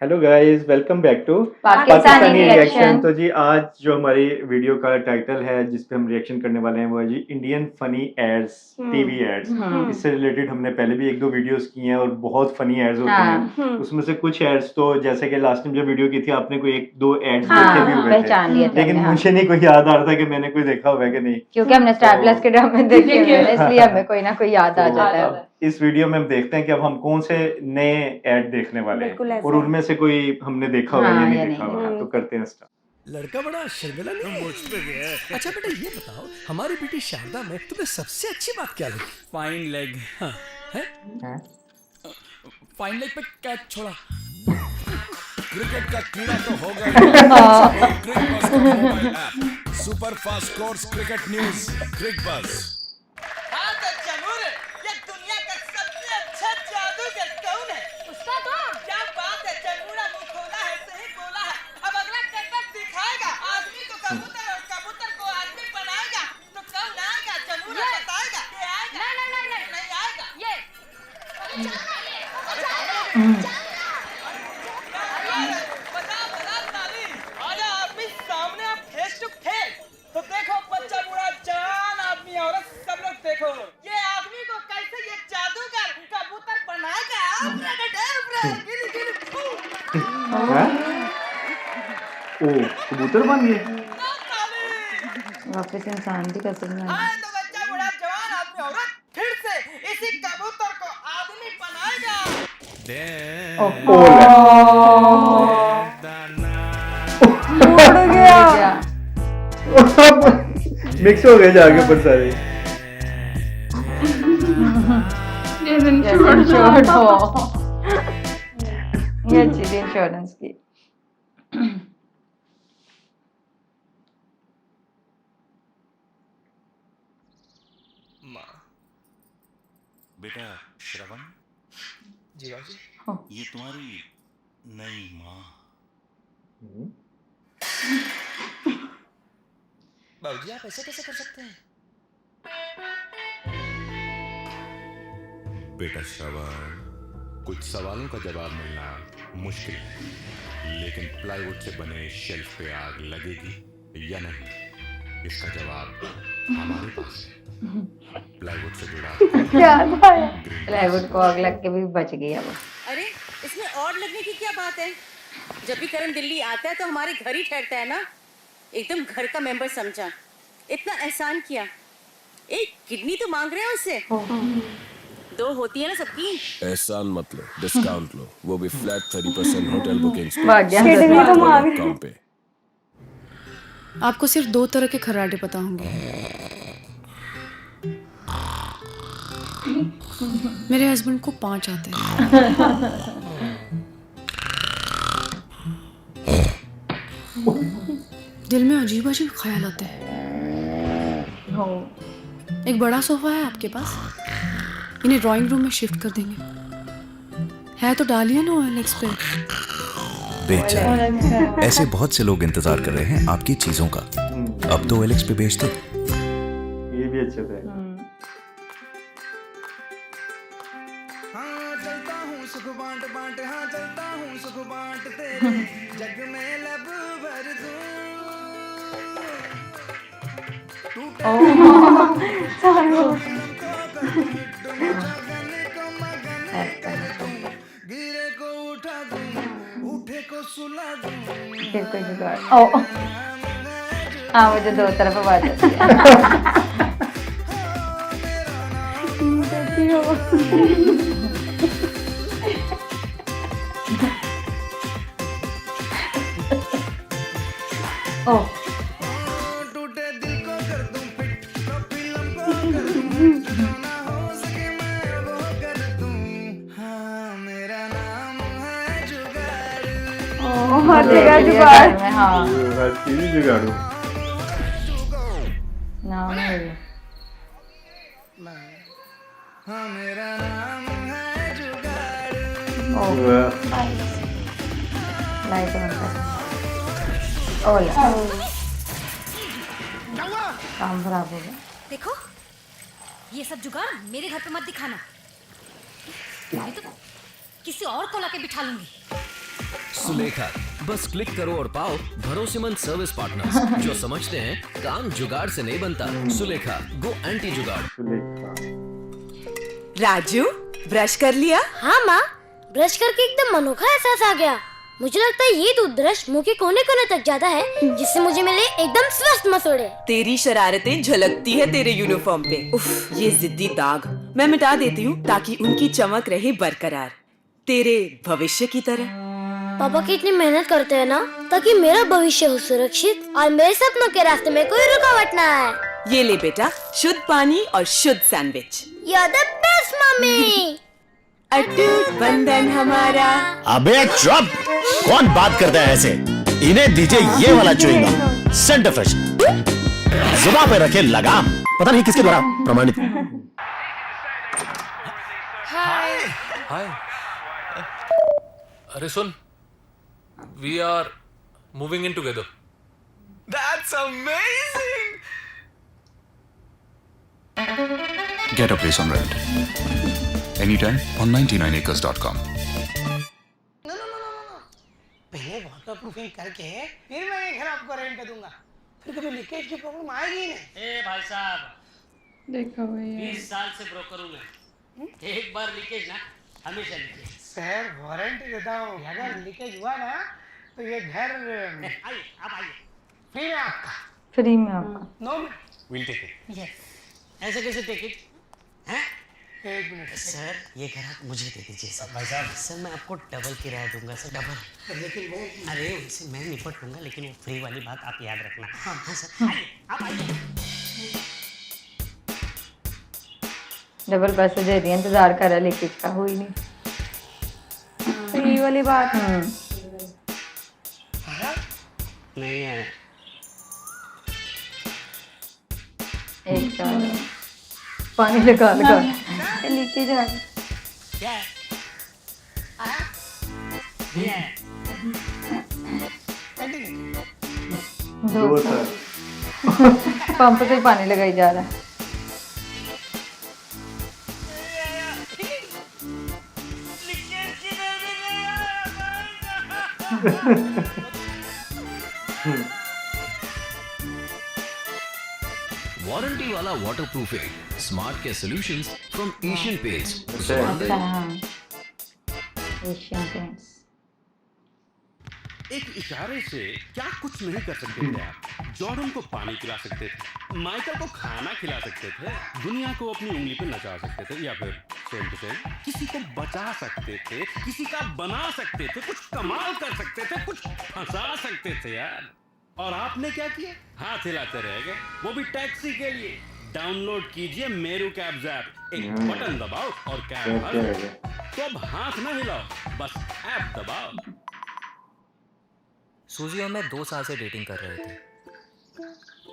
Hello guys, welcome back to Pakistani reaction. Reaction. तो जी आज जो हमारी वीडियो का टाइटल है जिस पे हम रिएक्शन करने वाले हैं वो है जी Indian funny ads, TV ads. इससे रिलेटेड हमने पहले भी एक दो वीडियोस की हैं और बहुत फनी एड्स होते हैं। उसमें से कुछ एड्स तो जैसे कि लास्ट टाइम जो वीडियो की थी आपने कोई एक दो एड्स देखे भी हुए थे, पहचान लिए थे लेकिन हमने, मुझे नहीं कोई याद आ रहा था कि मैंने कोई देखा हुआ है कि नहीं, क्योंकि हमने स्टार प्लस के ड्रामे देखे हुए हैं, इसलिए हमें कोई ना कोई याद आ तो जाता है। अब इस वीडियो में हम देखते हैं कि अब हम कौन से नए ऐड देखने वाले बिल्कुल हैं ऐसे और उनमें से कोई हमने देखा हुआ है या हाँ, नहीं या देखा नहीं हुआ है। तो करते हैं स्टार्ट। लड़का बड़ा शर्मिला नहीं मुझ पे भी है। अच्छा बेटा ये बताओ, हमारी बेटी शारदा में तुम्हें सबसे अच्छी बात क्या लगी? Fine leg. हाँ, है? फाइन लेग पे कैच छोड़ा। क्रिकेट का कीड़ा तो हो गया। क्रिक बस का mobile app, super fast scores cricket news Cricbuzz. हाँ तो जरूर, ये दुनिया का सबसे अच्छा जादूगर कौन है? उसका तो क्या बात है, जमुना मुंह खोला है, सही बोला है। अब अगला कटक दिखाएगा, आदमी को कबूतर और कबूतर को आदमी बनाएगा, तो कौन आएगा? जमुना बताएगा। ये आएगा? नहीं आएगा। ये बता ताली, आजा आदमी सामने, आप फेस टू फेस। तो देखो बच्चा बूढ़ा जवान आदमी औरत सब लोग देखो, ये आदमी को कैसे ये जादूगर कबूतर बनाएगा। गिली गिली फू। ओ कबूतर बन गए। ताली। वापस इंसान की कसम में आए तो बच्चा बूढ़ा जवान आदमी औरत फिर से इसी कबूतर को आदमी बनाएगा। उड़ गया। मिक्स हो गए जाके ऊपर सारे। छोड़ो, ये अच्छी थी इंश्योरेंस की। बेटा श्रवण, जी बाबूजी। ये तुम्हारी नई माँ। बाबूजी आप ऐसे कैसे कर सकते हैं? बेटा श्रवण, कुछ सवालों का जवाब मिलना मुश्किल है, लेकिन प्लाईवुड से बने शेल्फ पे आग लगेगी या नहीं, इसका जवाब हमारे पास है। प्लाईवुड से जुड़ा क्या था? प्लाईवुड को आग लग के भी बच गई है वो। अरे इसमें और लगने की क्या बात है? जब भी करण दिल्ली आता है तो हमारे घर ही ठहरता है ना, एकदम घर का मेंबर समझा, इतना एहसान किया। एक किडनी तो मांग रहे हैं उससे, दो होती है ना सबकी। एहसान मत लो, डिस्काउंट लो, वो भी फ्लैट 30% होटल बुकिंग्स पे। भाग्य अकाउंट पे। आपको सिर्फ दो तरह के खर्राटे पता होंगे। मेरे हस्बैंड को 5 आते हैं। दिल में अजीब अजीब ख्याल आते हैं। एक बड़ा सोफा है आपके पास, इन्हें ड्राइंग रूम में शिफ्ट कर देंगे। है तो डालिए ना OLX पे। बेचैन, ऐसे बहुत से लोग इंतजार कर रहे हैं आपकी चीजों का। अब तो OLX पे बेच दो। ये भी अच्छे थे। हाँ चलता हूँ सुख बांट बांट, हाँ चलता हूँ सुख बांट, तेरे जग में लब भर दूं। गिरे को उठा दूं, उठे को सुला दूं। फिर कोई जुगाड़। ओ हाँ, मुझे दो तरफ आवाज आती है। ओ टूटे दिल को कर दूं फिट, तो फिल्म को कर दूं, जो ना हो सके मैं वो कर दूं। हाँ मेरा नाम है जुगाड़। जुगाड़ में, हाँ हर चीज जुगाड़ू। नाम है ये। हाँ मेरा नाम है जुगाड़। लाइट बंद कर। ओला काम खराब हो गया। देखो ये सब जुगाड़ मेरे घर पे मत दिखाना, नहीं तो किसी और को लाके बिठा लूंगी। सुलेखा, बस क्लिक करो और पाओ भरोसेमंद सर्विस पार्टनर्स जो समझते हैं काम जुगाड़ से नहीं बनता। सुलेखा, गो एंटी जुगाड़। राजू, ब्रश कर लिया? हाँ माँ, ब्रश करके एकदम अनोखा एहसास आ गया। मुझे लगता है ये टूथब्रश मुंह के कोने कोने तक जाता है, जिससे मुझे मिले एकदम स्वस्थ मसूड़े। तेरी शरारतें झलकती है तेरे यूनिफॉर्म पे। उफ, ये जिद्दी दाग मैं मिटा देती हूँ ताकि उनकी चमक रहे बरकरार, तेरे भविष्य की तरह। पापा कितनी मेहनत करते हैं ना, ताकि मेरा भविष्य हो सुरक्षित और मेरे सपनों के रास्ते में कोई रुकावट ना आए। ये ले बेटा, शुद्ध पानी और शुद्ध sandwich. You're the best, mummy. अटूट बंधन हमारा। अबे चुप! कौन बात करता है ऐसे? इन्हें दीजिए ये वाला च्युइंगम, सेंटर फ्रेश। जुबान पे रखे लगाम, पता नहीं किसके द्वारा प्रमाणित। हाय। अरे सुन, we are moving in together. That's amazing. Get a place on rent. Anytime on 99acres.com. पहले वाटर प्रूफिंग करके फिर मैं ये घर आपको रेंट दूंगा, फिर कभी लीकेज की प्रॉब्लम आएगी नहीं। ए भाई साहब, देखा हुआ 20 साल से ब्रोकर हूँ मैं, एक बार लीकेज ना हमेशा लीकेज। सर वारंटी देता हूँ, अगर लीकेज हुआ ना तो ये घर आइए आप आइए, फ्री में आपका। फ्री में आपका। No will take it. Yes. ऐसे कैसे टेक इट हैं? एक मिनट सर, ये घर आप मुझे दे दीजिए सर। भाई साहब, सर मैं आपको डबल किराया दूंगा सर, डबल। लेकिन वो अरे उनसे मैं निपट लूंगा, लेकिन वो फ्री वाली बात आप याद रखना। हाँ सर, आइए आप आइए। डबल पैसे दे दिए, इंतजार कर रहा लीकेज का, हुई नहीं। फ्री वाली बात। नहीं है। एक साल पानी लगा लीकेज आ गई। क्या है? ये है। दो साल पंप से पानी लगाई जा रहा है। वारंटी वाला waterproofing smart care solutions from Asian paints. Asian paints. एक इशारे से क्या कुछ नहीं कर सकते थे आप। जॉर्डन को पानी पिला सकते थे, माइकल को खाना खिला सकते थे, दुनिया को अपनी उंगली पे नचा सकते थे, या फिर सेम टू सेम किसी को बचा सकते थे, किसी का बना सकते थे, कुछ कमाल कर सकते थे, कुछ फंसा सकते थे यार। और आपने क्या किया? हाथ हिलाते रह गए, वो भी टैक्सी के लिए। डाउनलोड कीजिए मेरू कैब्स ऐप, एक बटन दबाओ और कैब आ जाए। तो अब हाथ ना हिलाओ, बस ऐप दबाओ। सूजी और मैं 2 साल से डेटिंग कर रहे थे।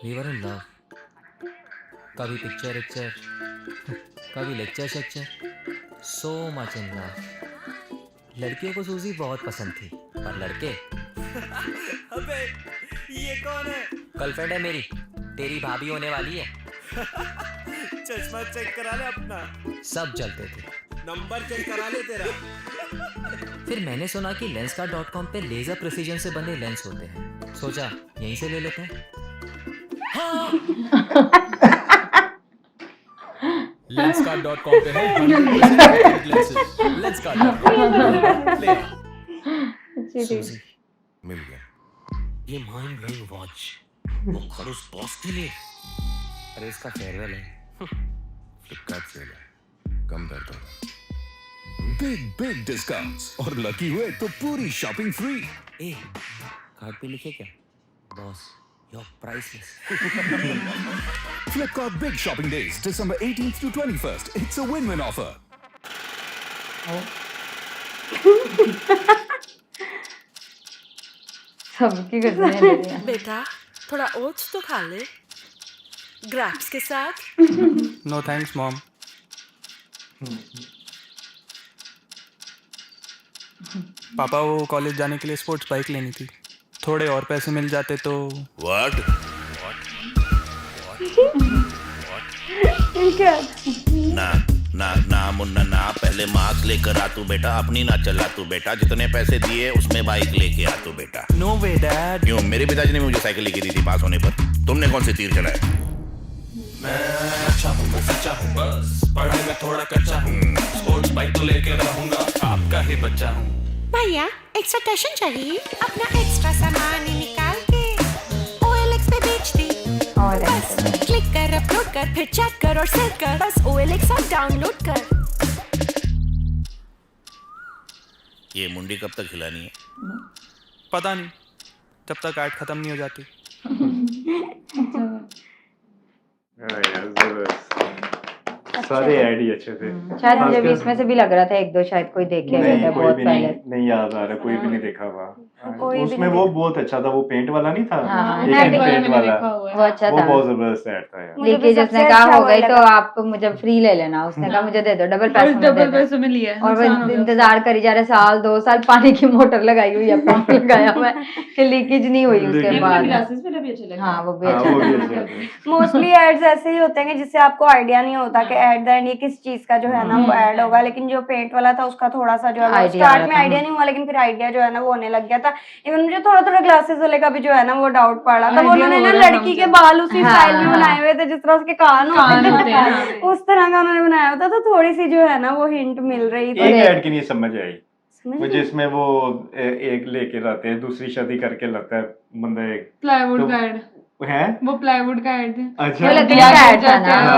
We were in love. कभी पिक्चर, कभी lecture, so much in love. लड़कियों को सूजी बहुत पसंद थी, और लड़के अबे ये कौन है? गर्लफ्रेंड है मेरी, तेरी भाभी होने वाली है। चश्मा चेक करा ले अपना। सब जलते थे। नंबर चेक करा ले तेरा। फिर मैंने सुना कि lenskart.com पे लेजर प्रिसीजन से बने लेंस होते हैं, सोचा यहीं से ले लेते हैं। lenskart.com पे है 100% lenses। lenskart.com ले सूजी मिल गया। ये माइंड ब्लोइंग वॉच वो खड़ूस बॉस के लिए। अरे इसका फेयरवेल है। फ्लिपकार्ट सेल है, कम कर दो। बिग डिस्काउंट्स और लकी हुए तो पूरी शॉपिंग फ्री। ए, कार्ड पे लिखे क्या? Boss, you're priceless. Flipkart Big Shopping Days, December 18th to 21st. It's a win-win offer. सबकी गर्दनें ले रही हैं। बेटा थोड़ा ओट्स तो खा ले, ग्रैप्स के साथ। No thanks mom. पापा वो कॉलेज जाने के लिए स्पोर्ट्स बाइक लेनी थी, थोड़े और पैसे मिल जाते तो। What? क्या? ना, ना ना मुन्ना ना, पहले मास्क लेकर आ तू बेटा, अपनी ना चला तू बेटा, जितने पैसे दिए उसमें बाइक लेके आ तू बेटा। नो वे डैड। क्यों, मेरे पिताजी ने मुझे साइकिल लेके दी थी पास होने पर, तुमने कौन से तीर चलाए? मैं अच्छा हूँ, मैं सच्चा हूँ, बस पढ़ाई में थोड़ा कच्चा हूँ, स्पोर्ट्स बाइक तो लेके रहूंगा, आपका ही बच्चा हूँ। भैया एक्स्ट्रा टशन चाहिए, अपना एक्स्ट्रा सामान निकाल के OLX पे बेच दी। बस क्लिक कर, अपलोड कर, फिर चेक कर और सेव कर, बस OLX ऐप डाउनलोड कर। ये मुंडी कब तक हिलानी है? पता नहीं, जब तक ऐड खत्म नहीं हो जाती। सारे ऐड ही अच्छे थे। शायद मुझे भी इसमें से भी लग रहा था एक दो शायद कोई देखे हुए थे बहुत पहले। नहीं याद आ रहा, कोई भी नहीं देखा हुआ। उसमें वो बहुत अच्छा था, वो पेंट वाला नहीं था, पेंट वाला वो अच्छा था, वो बहुत जबरदस्त ऐड था यार। लेकिन जिसने कहा हो गई तो आप मुझे फ्री ले लेना, उसने कहा मुझे दे दो डबल पैसे में लिया, और वो इंतजार करी जा रहे साल 2 साल, पानी की मोटर लगाई हुई है, पंप लगाया हुआ है कि लीकेज नहीं हुई उसके बाद। हाँ वो भी अच्छा। मोस्टली एड्स ऐसे ही होते हैं जिससे आपको आइडिया नहीं होता कि एट द एंड ये किस चीज का जो है ना वो ऐड होगा, लेकिन जो पेंट वाला था उसका थोड़ा सा जो है स्टार्ट में आइडिया नहीं हुआ, लेकिन फिर आइडिया जो है ना वो होने लग गया था। इवन मुझे थोड़ा थोड़ा ग्लासेस वाले का भी जो है ना वो डाउट पड़ा था, उन्होंने ना लड़की के बाल उसी स्टाइल में बनाए हुए थे जिस तरह उसके कान होते हैं, उस तरह का उन्होंने बनाया होता, तो थोड़ी सी जो है ना वो हिंट मिल रही थी। एक ऐड की नहीं समझ आई मुझे, इसमें वो एक लेके लाते हैं, दूसरी शादी करके लाता है बंदा, एक प्लाईवुड का ऐड है, वो प्लाईवुड का ऐड है। अच्छा,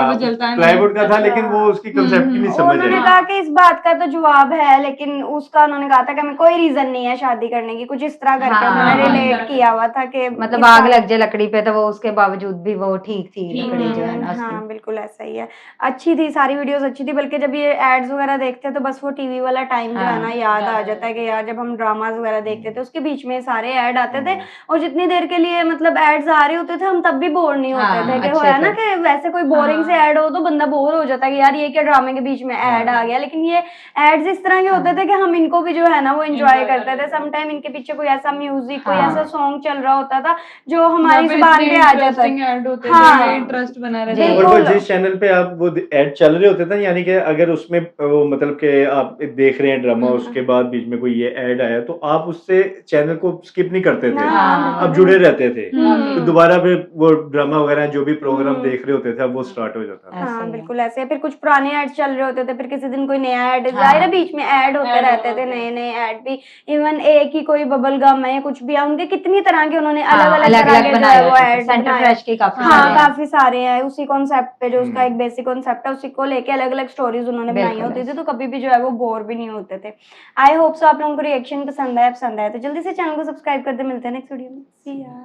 वो जलता है, प्लाईवुड का था, लेकिन वो उसकी कांसेप्ट ही नहीं समझ आई। उन्होंने कहा कि इस बात का तो जवाब है, लेकिन उसका उन्होंने कहा था कि हमें कोई रीजन नहीं है शादी करने की, कुछ इस तरह करके उन्होंने रिलेट किया हुआ था कि मतलब आग लग जाए लकड़ी पे तो वो उसके बावजूद भी वो ठीक थी लकड़ी जो है ना उसकी। हाँ बिल्कुल ऐसा ही है, अच्छी थी सारी वीडियोस अच्छी थी, बल्कि जब ये एड्स वगैरह देखते तो बस वो टीवी वाला टाइम जो है ना याद आ जाता है कि यार जब हम ड्रामास वगैरह देखते थे उसके बीच में सारे ऐड आते थे, और जितनी देर के लिए मतलब एड्स आ रहे होते थे हम तब भी बोर नहीं होते थे कि है ना कि वैसे कोई बोरिंग से ऐड हो तो बंदा बोर हो जाता है कि यार ये क्या ड्रामे के बीच में ऐड आ गया, लेकिन ये एड्स इस तरह के होते थे कि हम इनको भी जो है ना वो एंजॉय करते थे। सम टाइम इनके पीछे कोई ऐसा म्यूजिक कोई ऐसा सॉन्ग चल रहा होता था जो हमारी जुबान पे आ जाता है। हाँ इंटरेस्ट बना रहे और वो जिस चैनल पे आप वो ऐड चल रहे होते थे, यानी कि अगर उसमें वो मतलब कि आप देख रहे हैं ड्रामा, उसके बाद बीच में कोई ये ऐड आया तो आप उससे चैनल को स्किप नहीं करते थे, आप जुड़े रहते थे, तो दोबारा फिर वो ड्रामा वगैरह जो भी प्रोग्राम देख रहे होते थे अब वो स्टार्ट हो जाता था। हाँ बिल्कुल ऐसे, फिर कुछ पुराने ऐड चल रहे होते थे, फिर किसी दिन कोई नया ऐड जाहिर है बीच में ऐड होते रहते थे, नए नए ऐड भी, इवन एक ही कोई बबल गम है कुछ भी है, उनके कितनी तरह के उन्होंने अलग अलग बनाए वो ऐड, सेंटर फ्रेश के काफी सारे हैं उसी कॉन्सेप्ट पे, जो उसका एक बेसिक कॉन्सेप्ट है उसी को लेके अलग अलग स्टोरीज उन्होंने बनाई होती थी, तो कभी भी जो है वो बोर भी नहीं होते थे। आई होप सो आप लोगों को रिएक्शन पसंद आया तो जल्दी से चैनल को सब्सक्राइब कर दे, मिलते हैं नेक्स्ट वीडियो में। सी या।